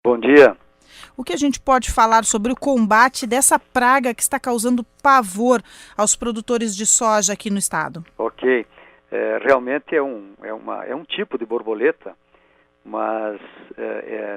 Bom dia. O que a gente pode falar sobre o combate dessa praga que está causando pavor aos produtores de soja aqui no estado? Ok. Realmente é um tipo de borboleta, mas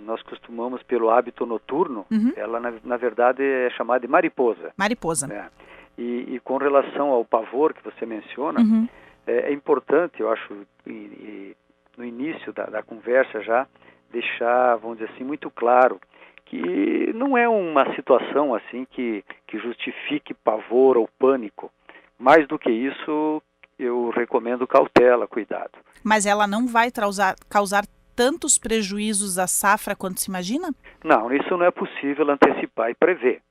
nós costumamos, pelo hábito noturno, ela na verdade é chamada de mariposa. Mariposa. Né? E com relação ao pavor que você menciona, é importante, eu acho, no início da conversa já, deixar, vamos dizer assim, muito claro que não é uma situação assim que justifique pavor ou pânico. Mais do que isso, eu recomendo cautela, cuidado. Mas ela não vai causar tantos prejuízos à safra quanto se imagina? Não, isso não é possível antecipar e prever.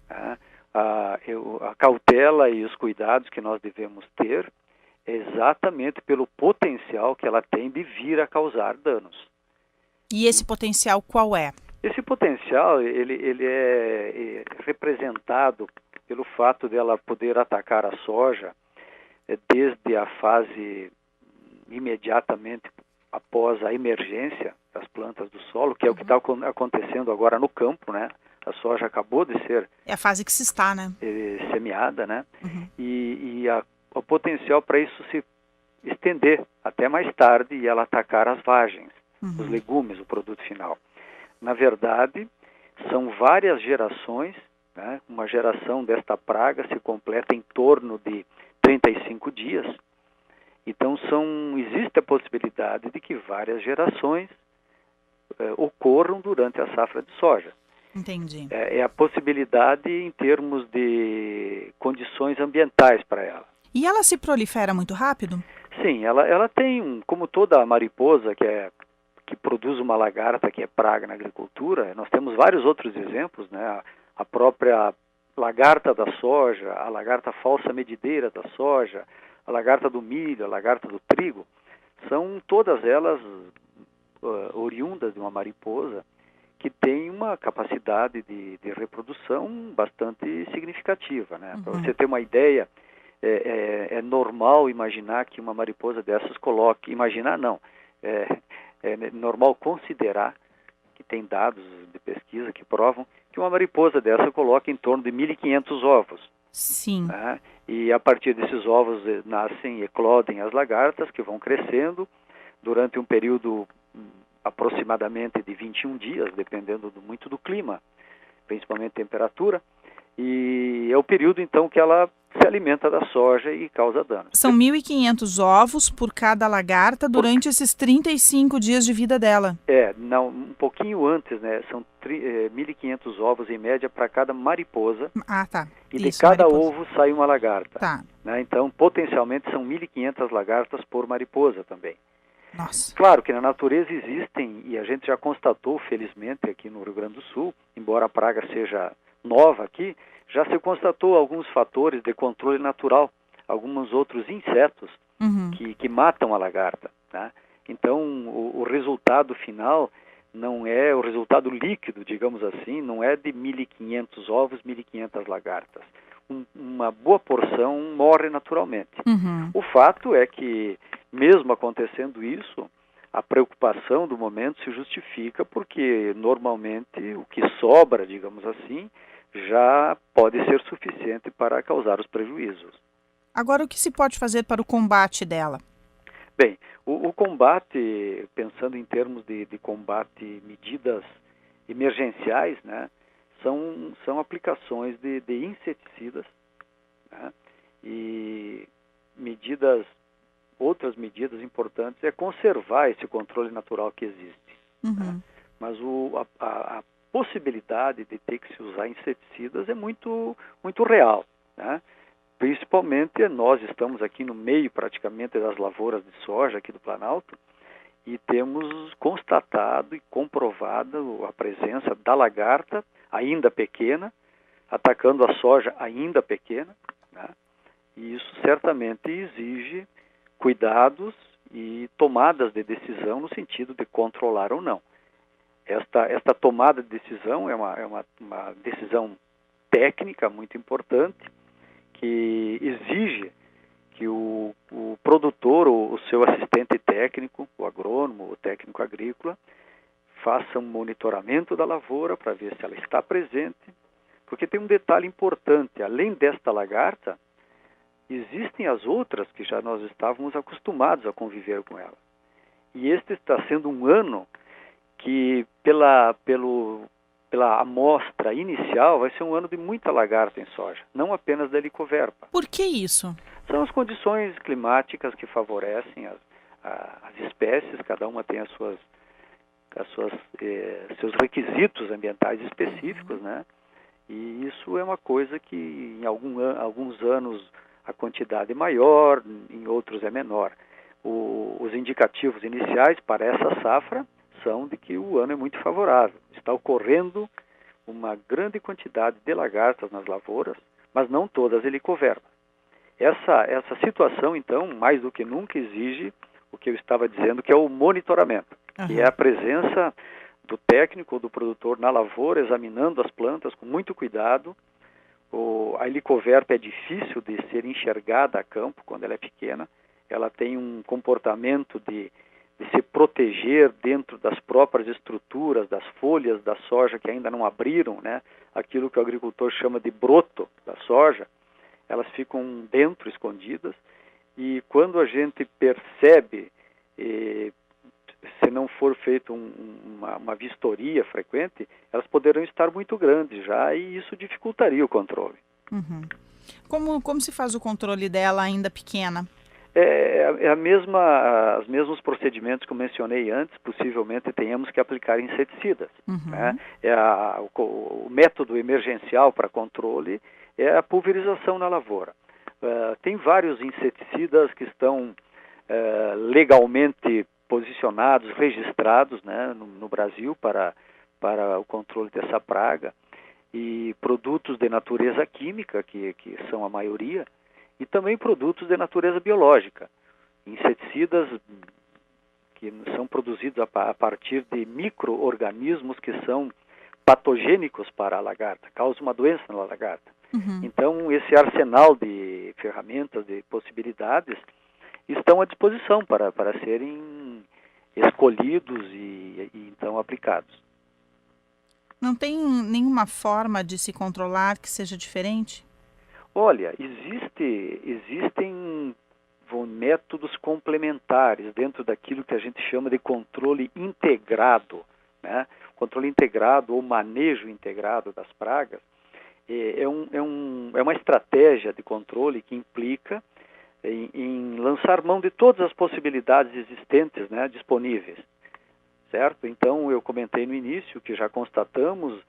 Tá? A cautela e os cuidados que nós devemos ter é exatamente pelo potencial que ela tem de vir a causar danos. E esse potencial qual é? Esse potencial ele é representado pelo fato dela poder atacar a soja desde a fase imediatamente após a emergência das plantas do solo, que é o que está acontecendo agora no campo, né? A soja acabou de ser... É a fase que se está, né? Semeada, né? E o potencial para isso se estender até mais tarde e ela atacar as vagens, os legumes, o produto final. Na verdade, são várias gerações, né? Uma geração desta praga se completa em torno de 35 dias. Então, existe a possibilidade de que várias gerações ocorram durante a safra de soja. Entendi. É a possibilidade em termos de condições ambientais para ela. E ela se prolifera muito rápido? Sim, ela tem, como toda mariposa que produz uma lagarta que é praga na agricultura, nós temos vários outros exemplos, né? A própria lagarta da soja, a lagarta falsa medideira da soja, a lagarta do milho, a lagarta do trigo, são todas elas oriundas de uma mariposa que tem uma capacidade de reprodução bastante significativa, né? Para você ter uma ideia, é normal imaginar que uma mariposa dessas é normal considerar que tem dados de pesquisa que provam que uma mariposa dessa coloca em torno de 1.500 ovos. Sim. Né? E a partir desses ovos nascem e eclodem as lagartas, que vão crescendo durante um período aproximadamente de 21 dias, dependendo muito do clima, principalmente temperatura, e é o período então que ela se alimenta da soja e causa danos. São 1.500 ovos por cada lagarta durante esses 35 dias de vida dela. Um pouquinho antes, né? São 1.500 ovos em média para cada mariposa. Ah, tá. E de cada ovo sai uma lagarta. Tá. Né? Então, potencialmente, são 1.500 lagartas por mariposa também. Nossa. Claro que na natureza existem, e a gente já constatou, felizmente, aqui no Rio Grande do Sul, embora a praga seja nova aqui, já se constatou alguns fatores de controle natural, alguns outros insetos que matam a lagarta. Né? Então, o resultado final não é o resultado líquido, digamos assim, não é de 1.500 ovos, 1.500 lagartas. Uma boa porção morre naturalmente. O fato é que, mesmo acontecendo isso, a preocupação do momento se justifica porque, normalmente, o que sobra, digamos assim, já pode ser suficiente para causar os prejuízos. Agora, o que se pode fazer para o combate dela? Bem, o combate, pensando em termos de combate, medidas emergenciais, né, são aplicações de inseticidas, né, e outras medidas importantes é conservar esse controle natural que existe. Né? Mas a possibilidade de ter que se usar inseticidas é muito, muito real, né? Principalmente nós estamos aqui no meio praticamente das lavouras de soja aqui do Planalto e temos constatado e comprovado a presença da lagarta ainda pequena, atacando a soja ainda pequena, né? E isso certamente exige cuidados e tomadas de decisão no sentido de controlar ou não. Esta tomada de decisão é uma decisão técnica muito importante, que exige que o produtor, o seu assistente técnico, o agrônomo, o técnico agrícola, faça um monitoramento da lavoura para ver se ela está presente, porque tem um detalhe importante: além desta lagarta, existem as outras que já nós estávamos acostumados a conviver com ela. E este está sendo um ano que, pela amostra inicial, vai ser um ano de muita lagarta em soja, não apenas da Helicoverpa. Por que isso? São as condições climáticas que favorecem as espécies, cada uma tem seus requisitos ambientais específicos, né? E isso é uma coisa que em alguns anos a quantidade é maior, em outros é menor. Os indicativos iniciais para essa safra são de que o ano é muito favorável. Está ocorrendo uma grande quantidade de lagartas nas lavouras, mas não todas Helicoverpa. Essa situação, então, mais do que nunca exige o que eu estava dizendo, que é o monitoramento, que é a presença do técnico ou do produtor na lavoura, examinando as plantas com muito cuidado. A Helicoverpa é difícil de ser enxergada a campo quando ela é pequena. Ela tem um comportamento de se proteger dentro das próprias estruturas, das folhas da soja que ainda não abriram, né? Aquilo que o agricultor chama de broto da soja. Elas ficam dentro, escondidas, e quando a gente percebe, se não for feita uma vistoria frequente, elas poderão estar muito grandes já, e isso dificultaria o controle. Uhum. Como se faz o controle dela ainda pequena? Os mesmos procedimentos que eu mencionei antes. Possivelmente tenhamos que aplicar inseticidas. Né? O método emergencial para controle é a pulverização na lavoura. Tem vários inseticidas que estão legalmente posicionados, registrados, né, no Brasil para o controle dessa praga, e produtos de natureza química, que são a maioria, e também produtos de natureza biológica, inseticidas que são produzidos a partir de micro-organismos que são patogênicos para a lagarta, causam uma doença na lagarta. Então, esse arsenal de ferramentas, de possibilidades, estão à disposição para serem escolhidos e então aplicados. Não tem nenhuma forma de se controlar que seja diferente? Olha, existem métodos complementares dentro daquilo que a gente chama de controle integrado, né? Controle integrado ou manejo integrado das pragas é uma estratégia de controle que implica em lançar mão de todas as possibilidades existentes, né, disponíveis, certo? Então, eu comentei no início que já constatamos,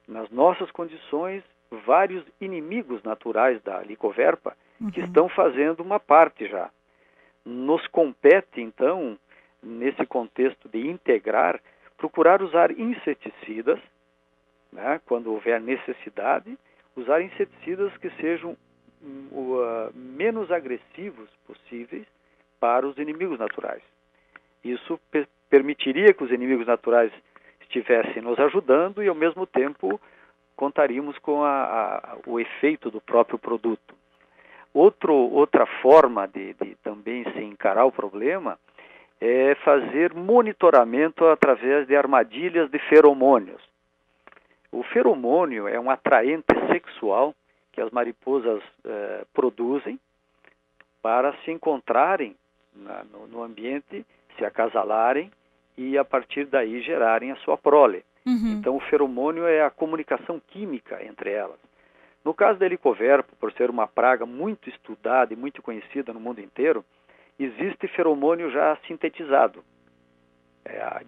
nas nossas condições, vários inimigos naturais da Helicoverpa que estão fazendo uma parte já. Nos compete, então, nesse contexto de integrar, procurar usar inseticidas, né, quando houver necessidade, usar inseticidas que sejam menos agressivos possíveis para os inimigos naturais. Isso permitiria que os inimigos naturais estivessem nos ajudando e, ao mesmo tempo, contaríamos com o efeito do próprio produto. Outra forma de também se encarar o problema é fazer monitoramento através de armadilhas de feromônios. O feromônio é um atraente sexual que as mariposas produzem para se encontrarem no ambiente, se acasalarem e, a partir daí, gerarem a sua prole. Então, o feromônio é a comunicação química entre elas. No caso da Helicoverpa, por ser uma praga muito estudada e muito conhecida no mundo inteiro, existe feromônio já sintetizado,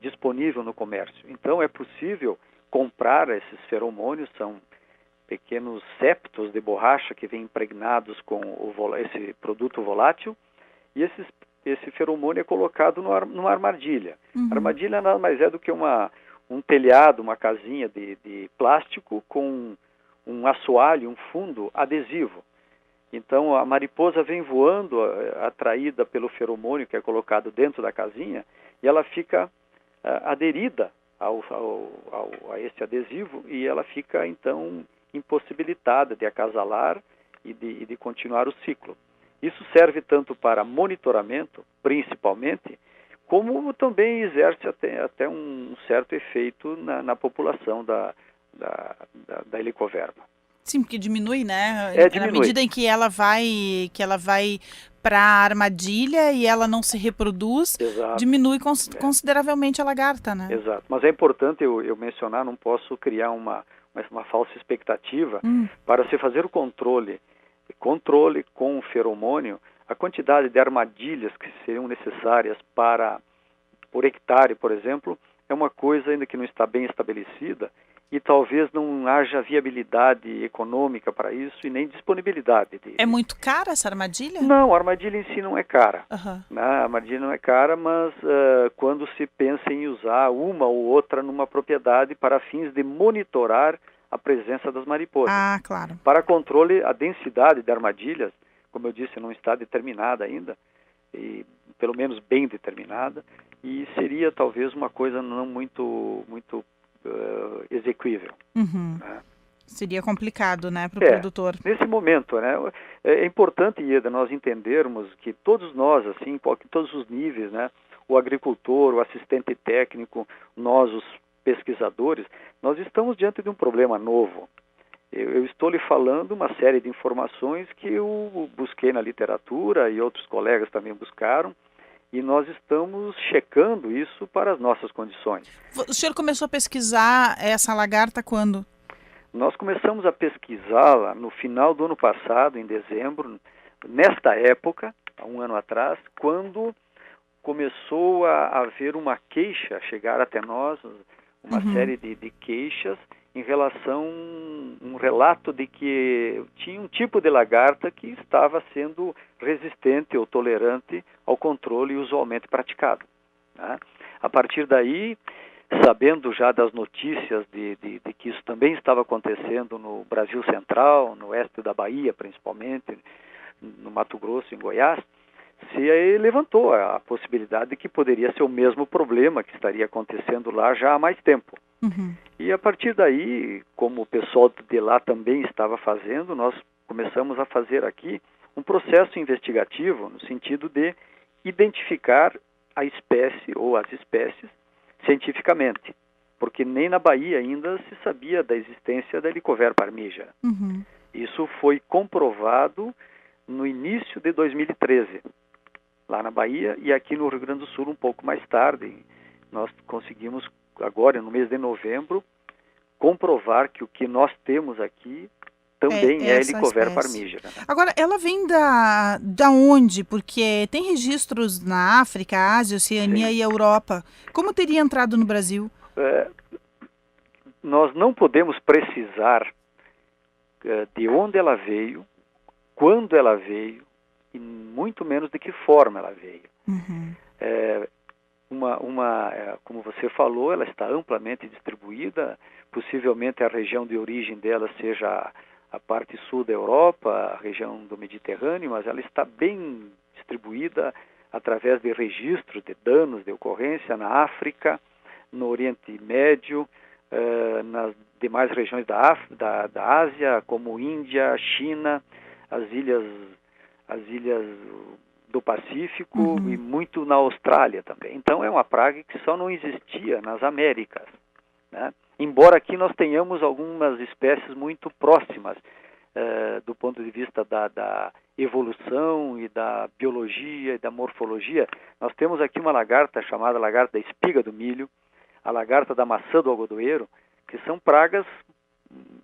disponível no comércio. Então, é possível comprar esses feromônios, são pequenos septos de borracha que vêm impregnados com esse produto volátil, e esse feromônio é colocado numa armadilha. A armadilha nada mais é do que um telhado, uma casinha de plástico com um assoalho, um fundo adesivo. Então, a mariposa vem voando, atraída pelo feromônio que é colocado dentro da casinha, e ela fica aderida a esse adesivo, e ela fica, então, impossibilitada de acasalar e de continuar o ciclo. Isso serve tanto para monitoramento, principalmente, como também exerce até um certo efeito na população da helicoverpa. Sim, porque diminui, né? Diminui. Na medida em que ela vai para a armadilha e ela não se reproduz, Exato. diminui consideravelmente a lagarta, né? Exato. Mas é importante eu mencionar, não posso criar uma falsa expectativa para se fazer o controle com o feromônio, a quantidade de armadilhas que seriam necessárias por hectare, por exemplo, é uma coisa ainda que não está bem estabelecida e talvez não haja viabilidade econômica para isso e nem disponibilidade. É muito cara essa armadilha? Não, a armadilha em si não é cara. Uhum. A armadilha não é cara, mas quando se pensa em usar uma ou outra numa propriedade para fins de monitorar a presença das mariposas. Ah, claro. Para controle, a densidade de armadilhas, como eu disse, não está determinada ainda, e pelo menos bem determinada, e seria talvez uma coisa não muito exequível. Uhum. Né? Seria complicado, né, para o produtor. Nesse momento, né, é importante, Ieda, nós entendermos que todos nós, assim, em todos os níveis, né, o agricultor, o assistente técnico, nós, os pesquisadores, nós estamos diante de um problema novo. Eu estou lhe falando uma série de informações que eu busquei na literatura e outros colegas também buscaram, e nós estamos checando isso para as nossas condições. O senhor começou a pesquisar essa lagarta quando? Nós começamos a pesquisá-la no final do ano passado, em dezembro, nesta época, há um ano atrás, quando começou a haver uma queixa, a chegar até nós, uma série de queixas em relação um relato de que tinha um tipo de lagarta que estava sendo resistente ou tolerante ao controle usualmente praticado. Né? A partir daí, sabendo já das notícias de que isso também estava acontecendo no Brasil Central, no oeste da Bahia principalmente, no Mato Grosso, em Goiás, se levantou a possibilidade de que poderia ser o mesmo problema que estaria acontecendo lá já há mais tempo. E a partir daí, como o pessoal de lá também estava fazendo, nós começamos a fazer aqui um processo investigativo no sentido de identificar a espécie ou as espécies cientificamente, porque nem na Bahia ainda se sabia da existência da Helicoverpa armígera. Isso foi comprovado no início de 2013, lá na Bahia, e aqui no Rio Grande do Sul um pouco mais tarde. Nós conseguimos, agora no mês de novembro, comprovar que o que nós temos aqui também é Helicoverpa armígera. Agora, ela vem da onde? Porque tem registros na África, Ásia, Oceania e Europa. Como teria entrado no Brasil? Nós não podemos precisar de onde ela veio, quando ela veio, e muito menos de que forma ela veio. Como você falou, ela está amplamente distribuída, possivelmente a região de origem dela seja a parte sul da Europa, a região do Mediterrâneo, mas ela está bem distribuída através de registros de danos de ocorrência na África, no Oriente Médio, nas demais regiões da Ásia, como Índia, China, as ilhas do Pacífico e muito na Austrália também. Então é uma praga que só não existia nas Américas, né? Embora aqui nós tenhamos algumas espécies muito próximas do ponto de vista da evolução e da biologia e da morfologia. Nós temos aqui uma lagarta chamada lagarta da espiga do milho, a lagarta da maçã do algodoeiro, que são pragas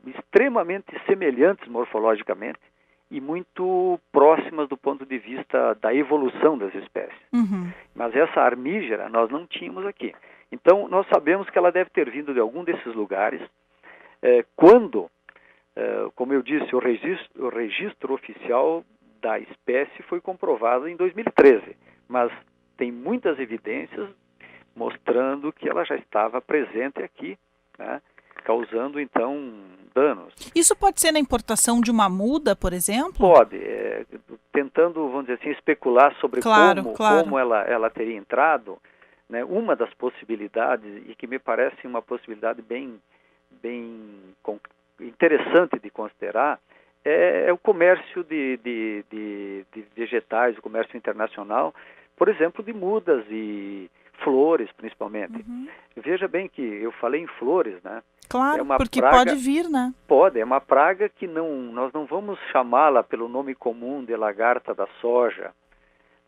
extremamente semelhantes morfologicamente e muito próximas do ponto de vista da evolução das espécies. Mas essa armígera nós não tínhamos aqui. Então, nós sabemos que ela deve ter vindo de algum desses lugares, quando, como eu disse, o registro oficial da espécie foi comprovado em 2013, mas tem muitas evidências mostrando que ela já estava presente aqui, né, causando, então, danos. Isso pode ser na importação de uma muda, por exemplo? Pode, tentando, vamos dizer assim, especular sobre como ela teria entrado. Né, uma das possibilidades, e que me parece uma possibilidade bem interessante de considerar, é o comércio de vegetais, o comércio internacional, por exemplo, de mudas e flores, principalmente. Uhum. Veja bem que eu falei em flores, né? Claro, É uma porque praga, pode vir, né? Pode, é uma praga que nós não vamos chamá-la pelo nome comum de lagarta da soja,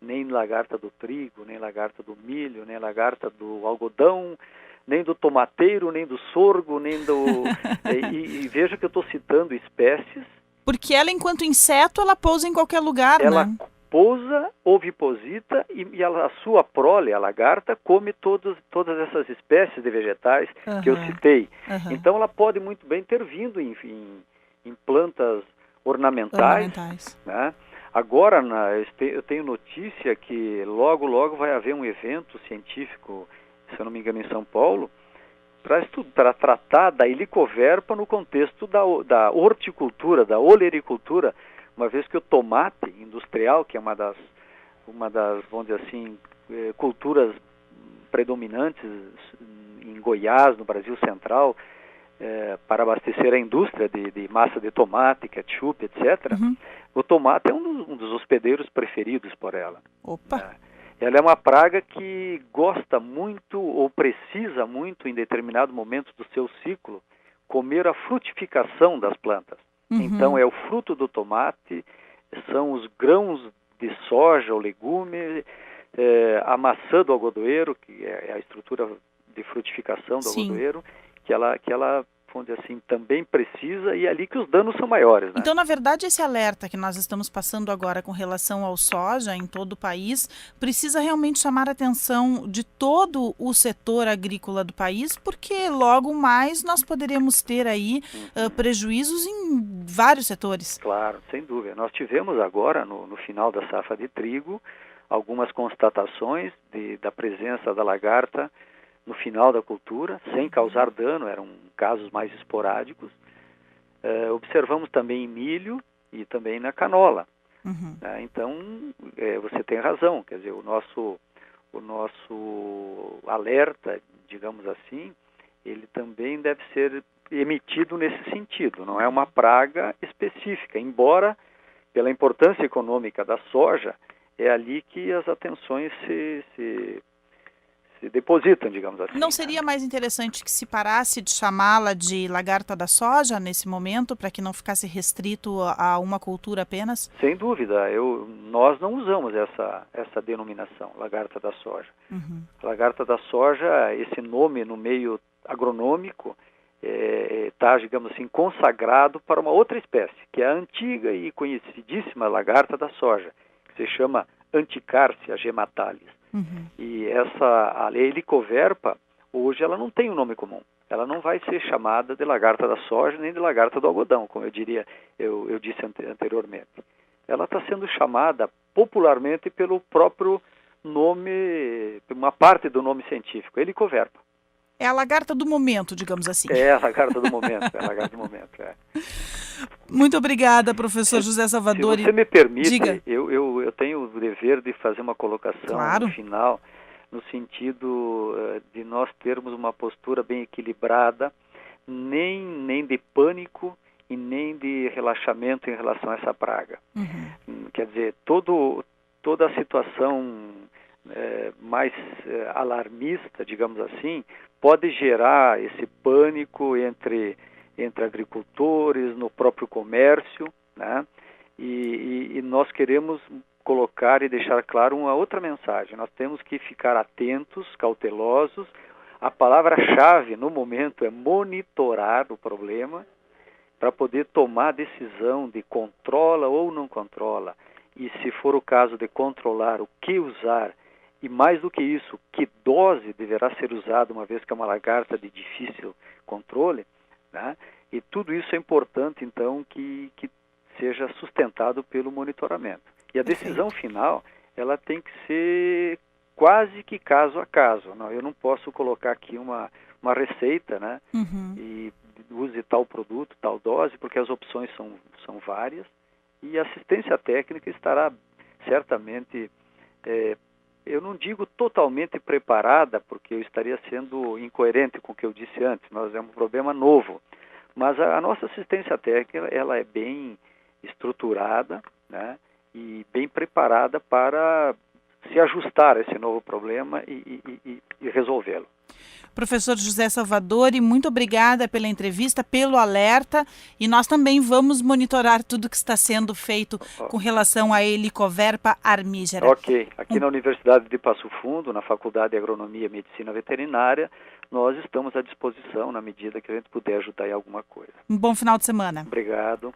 nem lagarta do trigo, nem lagarta do milho, nem lagarta do algodão, nem do tomateiro, nem do sorgo, nem do... e veja que eu estou citando espécies. Porque ela, enquanto inseto, ela pousa em qualquer lugar, ela né? pousa, oviposita, e a sua prole, a lagarta, come todas essas espécies de vegetais que eu citei. Então ela pode muito bem ter vindo em plantas ornamentais. Né? Agora, eu tenho notícia que logo vai haver um evento científico, se eu não me engano, em São Paulo, para tratar da helicoverpa no contexto da horticultura, da olericultura, uma vez que o tomate industrial, que é uma das, vamos dizer assim, culturas predominantes em Goiás, no Brasil Central, para abastecer a indústria de massa de tomate, ketchup, etc., o tomate é um dos hospedeiros preferidos por ela. Opa! Ela é uma praga que gosta muito ou precisa muito, em determinado momento do seu ciclo, comer a frutificação das plantas. Então, é o fruto do tomate, são os grãos de soja ou legume, a maçã do algodoeiro, que é a estrutura de frutificação do algodoeiro, que ela, vamos dizer assim, também precisa, e é ali que os danos são maiores. Né? Então, na verdade, esse alerta que nós estamos passando agora com relação ao soja em todo o país precisa realmente chamar a atenção de todo o setor agrícola do país, porque logo mais nós poderemos ter aí prejuízos em vários setores. Claro, sem dúvida. Nós tivemos agora, no final da safra de trigo, algumas constatações da presença da lagarta no final da cultura, sem causar dano, eram casos mais esporádicos. Observamos também em milho e também na canola. Então, você tem razão, quer dizer, o nosso alerta, digamos assim, ele também deve ser emitido nesse sentido, não é uma praga específica, embora, pela importância econômica da soja, é ali que as atenções se depositam, digamos assim. Não seria mais interessante que se parasse de chamá-la de lagarta da soja nesse momento, para que não ficasse restrito a uma cultura apenas? Sem dúvida, nós não usamos essa denominação, lagarta da soja. Lagarta da soja, esse nome no meio agronômico, está, digamos assim, consagrado para uma outra espécie, que é a antiga e conhecidíssima lagarta da soja, que se chama Anticarcia gematalis. E a helicoverpa, hoje ela não tem um nome comum. Ela não vai ser chamada de lagarta da soja nem de lagarta do algodão, como eu disse anteriormente. Ela está sendo chamada popularmente pelo próprio nome, uma parte do nome científico, helicoverpa. É a lagarta do momento, digamos assim. É a lagarta do momento, Muito obrigada, professor José Salvador. Se você me permite, diga. Eu tenho o dever de fazer uma colocação no final, no sentido de nós termos uma postura bem equilibrada, nem de pânico e nem de relaxamento em relação a essa praga. Quer dizer, toda a situação mais alarmista, digamos assim, pode gerar esse pânico entre agricultores, no próprio comércio, né? E nós queremos colocar e deixar claro uma outra mensagem. Nós temos que ficar atentos, cautelosos. A palavra-chave no momento é monitorar o problema para poder tomar a decisão de controla ou não controla. E se for o caso de controlar, o que usar. E mais do que isso, que dose deverá ser usada, uma vez que é uma lagarta de difícil controle, né? E tudo isso é importante, então, que seja sustentado pelo monitoramento. E a decisão final, ela tem que ser quase que caso a caso. Eu não posso colocar aqui uma receita, né? E use tal produto, tal dose, porque as opções são várias. E a assistência técnica estará certamente... eu não digo totalmente preparada, porque eu estaria sendo incoerente com o que eu disse antes, nós é um problema novo. Mas a nossa assistência técnica, ela é bem estruturada, né, e bem preparada para se ajustar a esse novo problema e resolvê-lo. Professor José Salvadori, muito obrigada pela entrevista, pelo alerta, e nós também vamos monitorar tudo que está sendo feito com relação à Helicoverpa armígera. Ok. Aqui na Universidade de Passo Fundo, na Faculdade de Agronomia e Medicina Veterinária, nós estamos à disposição na medida que a gente puder ajudar em alguma coisa. Um bom final de semana. Obrigado.